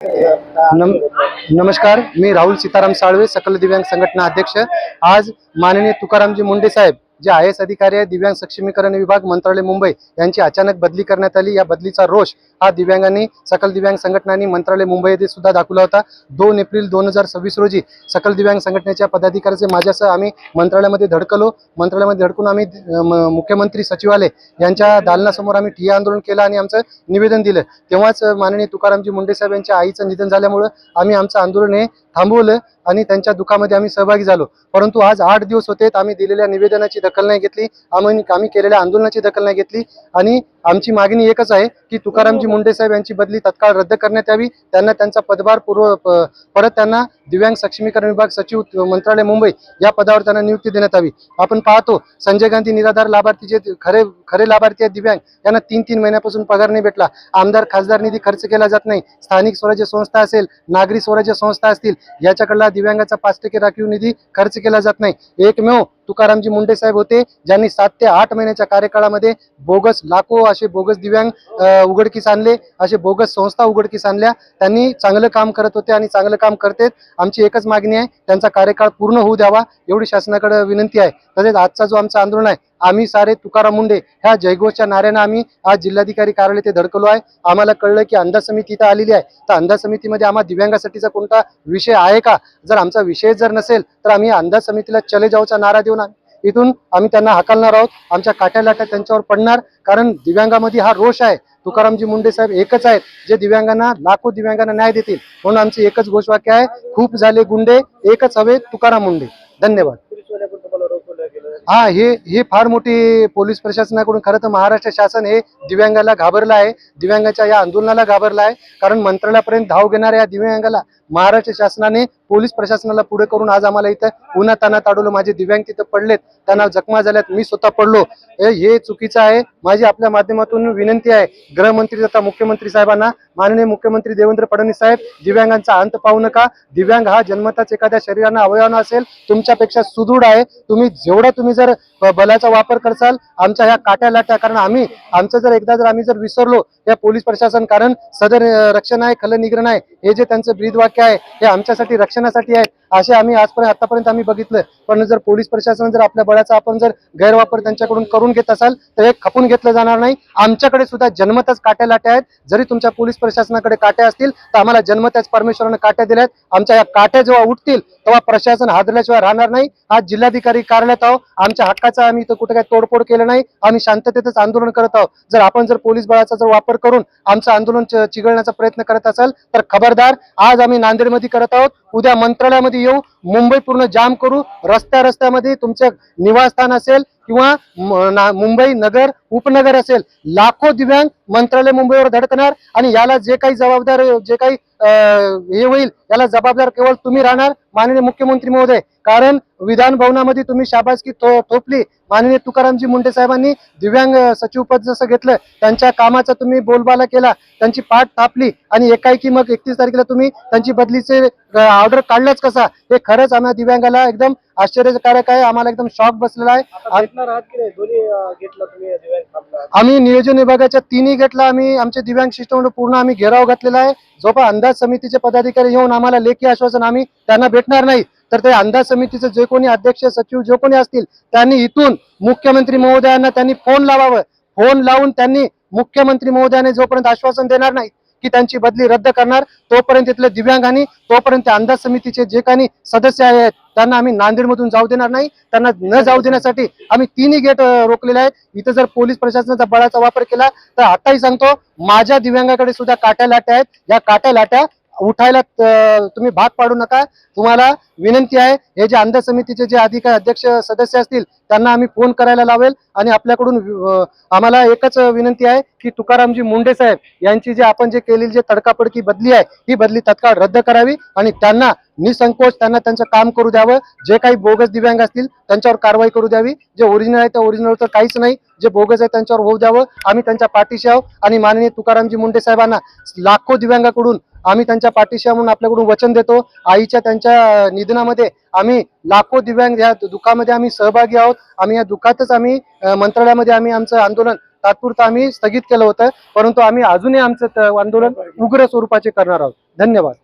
नम नमस्कार, मी राहुल सीताराम साळवे, सकल दिव्यांग संघटना अध्यक्ष। आज माननीय तुकारामजी मुंडे साहेब जे IAS अधिकारी आहे, दिव्यांग सक्षमीकरण विभाग, मंत्रालय मुंबई यांची अचानक बदली करण्यात आली। या बदलीचा रोष हा दिव्यांगांनी, सकल दिव्यांग संघटनांनी मंत्रालय मुंबई येथे सुद्धा दाखवला होता। 2 एप्रिल 2026 रोजी सकल दिव्यांग संघटनेच्या पदाधिकाऱ्यांचे माझ्यासह आम्ही मंत्रालयामध्ये धडकलो। मंत्रालयामध्ये धडकून आम्ही मुख्यमंत्री सचिवालय यांच्या दालनासमोर आम्ही ठिय्या आंदोलन केलं आणि आमचं निवेदन दिलं। तेव्हाच माननीय तुकारामजी मुंडे साहेब यांच्या आईचं निधन झाल्यामुळे आम्ही आमचं आंदोलन हे थांबवलं आणि त्यांच्या दुःखामध्ये आम्ही सहभागी झालो। परंतु आज 8 दिवस होते, आम्ही दिलेल्या निवेदनाची दखल नाही घेतली, आम्ही केलेल्या आंदोलनाची दखल नाही घेतली आणि आमची मागणी एकच आहे की तुकारामजी मुंडे साहेब यांची बदली तत्काळ रद्द करण्यात यावी। त्यांना त्यांचा पदभार परत त्यांना दिव्यांग सक्षमीकरण विभाग सचिव मंत्रालय मुंबई या पदावर त्यांना नियुक्ती देण्यात यावी। आपण पाहतो संजय गांधी निराधार लाभार्थी जे खरे लाभार्थी आहेत दिव्यांग, यांना 3 महिन्यापासून पगार नाही भेटला। आमदार खासदार निधी खर्च केला जात नाही। स्थानिक स्वराज्य संस्था असेल, नागरी स्वराज्य संस्था असतील, याच्याकडला दिव्यांगाचा 5% राखीव निधी खर्च केला जात नाही। एकमेव तुकारामजी मुंडे साहेब होते ज्यांनी 7 ते 8 महिन्याच्या कार्यकाळामध्ये बोगस लाखो असे बोगस दिव्यांग उघडकीस आणले, असे बोगस संस्था उघडकीस आणल्या। त्यांनी चांगलं काम करत होते आणि चांगलं काम करतेत। आमची एकच मागणी आहे, त्यांचा कार्यकाळ पूर्ण होऊ द्यावा एवढी शासनाकडे विनंती आहे। तसेच आजचा जो आमचा आंदोलन आहे, आम्ही सारे तुकाराम मुंडे ह्या जयघोषच्या नाऱ्याने आम्ही आज जिल्हाधिकारी कार्यालय ते धडकलो आहे। आम्हाला कळलं की अंदाज समिती इथं आलेली आहे, तर अंदाज समितीमध्ये आम्हा दिव्यांगासाठीचा कोणता विषय आहे का? जर आमचा विषय जर नसेल तर आम्ही अंदाज समितीला चले जाऊचा नारा देऊन इथून आम्ही त्यांना हाकलणार आहोत। आमच्या काट्या लाट्या त्यांच्यावर पडणार, कारण दिव्यांगामध्ये हा रोष आहे। तुकारामजी मुंडे साहेब एकच आहेत जे दिव्यांगांना, लाखो दिव्यांगांना न्याय देतील, म्हणून आमचे एकच घोषवाक्य आहे, खूप झाले गुंडे, एकच हवे तुकाराम मुंडे। धन्यवाद। हा, हे फार मोठी पोलीस प्रशासनाकडून, खरं तर महाराष्ट्र शासन हे दिव्यांगाला घाबरलं आहे, दिव्यांगाच्या या आंदोलनाला घाबरलं आहे। कारण मंत्रालयापर्यंत धाव घेणाऱ्या या दिव्यांगाला महाराष्ट्र शासनाने, पोलीस प्रशासनाला पुढे करून आज आम्हाला इथं उन्हातान्हात अडवलं। माझे दिव्यांग तिथं पडलेत, त्यांना जखमा झाल्यात, मी स्वतः पडलो। हे चुकीचं आहे। माझी आपल्या माध्यमातून विनंती आहे गृहमंत्री तथा मुख्यमंत्री साहेबांना, माननीय मुख्यमंत्री देवेंद्र फडणवीस साहेब, दिव्यांगांचा अंत पाहू नका। दिव्यांग हा जन्मताच एखाद्या शरीरानं, अवयवानं असेल, तुमच्यापेक्षा सुदृढ आहे। तुम्ही जर बलाचा वापर करसाल, आमच्या ह्या काट्या लाट्या, कारण आमचं जर एकदा जर आम्ही जर विसरलो या पोलीस प्रशासन, कारण सदर रक्षण आहे खल निग्रह आहे, हे जे त्यांचं ब्रीदवाक्य आहे हे आमच्यासाठी रक्षणासाठी आहे, असे आम्ही आतापर्यंत आम्ही बघितलं। पण जर पोलीस प्रशासन जर आपल्या बळाचा आपण जर गैरवापर त्यांच्याकडून करून घेत असाल तर हे खपून घेतलं जाणार नाही। आमच्याकडे सुद्धा जन्मतच काट्या लाट्या आहेत। जरी तुमच्या पोलीस प्रशासनाकडे काट्या असतील तर आम्हाला जन्मतच परमेश्वरानं काट्या दिल्यात। आमच्या या काट्या जेव्हा उठतील तेव्हा प्रशासन हादरल्याशिवाय राहणार नाही। आज जिल्हाधिकारी कार्यालयात आहोत, आमच्या हक्काचा आम्ही इथं कुठे काही तोडफोड केलं नाही, आम्ही शांततेतच आंदोलन करत आहोत। जर आपण जर पोलीस बळाचा जर वापर करून आमचं आंदोलन चिघळण्याचा प्रयत्न करत असाल तर खबरदार। आज आम्ही नांदेडमध्ये करत आहोत, उद्या मंत्रालयामध्ये येऊ, मुंबई पूर्ण जाम करू। रस्त्यामध्ये तुमचे निवासस्थान असेल किंवा मुंबई नगर उपनगर असेल, लाखो दिव्यांग मंत्रालय मुंबईवर धडकणार आणि याला जे काही जबाबदार, जे काही हे होईल, याला जबाबदार केवळ तुम्ही राहणार, माननीय मुख्यमंत्री महोदय। कारण विधान भवनामध्ये तुम्ही शाबासकी थोपली, माननीय तुकारामजी मुंडे साहेबांनी दिव्यांग सचिव पद जसं घेतलं, त्यांच्या कामाचा तुम्ही बोलबाला केला, त्यांची पाठ थापली आणि एकाएकी मग 31 तारखेला तुम्ही त्यांची बदलीचे ऑर्डर काढलाच कसा? हे खरंच आम्हाला दिव्यांगाला एकदम आश्चर्यकारक आहे। आम्हाला एकदम शॉक बसलेला आहे। आम्ही नियोजन विभागाच्या 3 गेटला आम्ही आमचे दिव्यांग शिष्टमंडळ पूर्ण आम्ही घेराव घातलेला आहे। जोपर्यंत अंदाज समितीचे पदाधिकारी येऊन आम्हाला लेखी आश्वासन आम्ही त्यांना भेटणार नाही, तर ते अंदाज समितीचे जे कोणी अध्यक्ष सचिव जे कोणी असतील त्यांनी इथून मुख्यमंत्री महोदयांना त्यांनी फोन लावावं। फोन लावून त्यांनी मुख्यमंत्री महोदयाने जोपर्यंत आश्वासन देणार नाही की त्यांची बदली रद्द करणार, तोपर्यंत इथले दिव्यांगांनी, तोपर्यंत अंदाज समितीचे जे काही सदस्य आहेत त्यांना आम्ही नांदेडमधून जाऊ देणार नाही। त्यांना न जाऊ देण्यासाठी आम्ही 3 गेट रोखलेले आहेत। इथं जर पोलीस प्रशासनाचा बळाचा वापर केला तर आताही सांगतो, माझ्या दिव्यांगाकडे सुद्धा काट्या लाट्या आहेत। या काट्या लाट्या उठायला तुम्ही भाग पाडू नका। तुम्हाला विनंती आहे, हे जे अंदाज समितीचे जे अध्यक्ष सदस्य असतील त्यांना आम्ही फोन करायला लावेल आणि आपल्याकडून आम्हाला एकच विनंती आहे की तुकारामजी मुंडे साहेब यांची जे आपण जे केलेली जे तडकाफडकी बदली आहे, ही बदली तत्काळ रद्द करावी आणि त्यांना निसंकोच त्यांना त्यांचं काम करू द्यावं। जे काही बोगस दिव्यांग असतील त्यांच्यावर कारवाई करू द्यावी। जे ओरिजिनल आहे त्या ओरिजिनल तर काहीच नाही, जे बोगस आहे त्यांच्यावर होऊ द्यावं। आम्ही त्यांच्या पाठीशी आहोत आणि माननीय तुकारामजी मुंडे साहेबांना लाखो दिव्यांगाकडून आम्ही त्यांच्या पाठीशी म्हणून आपल्याकडून वचन देतो। आईच्या त्यांच्या निधनामध्ये आम्ही लाखो दिव्यांग या दुःखामध्ये आम्ही सहभागी आहोत। आम्ही या दुःखातच आम्ही मंत्रालयामध्ये आम्ही आमचं आंदोलन तात्पुरतं आम्ही स्थगित केलं होतं, परंतु आम्ही अजूनही आमचं आंदोलन उग्र स्वरूपाचे करणार आहोत. धन्यवाद.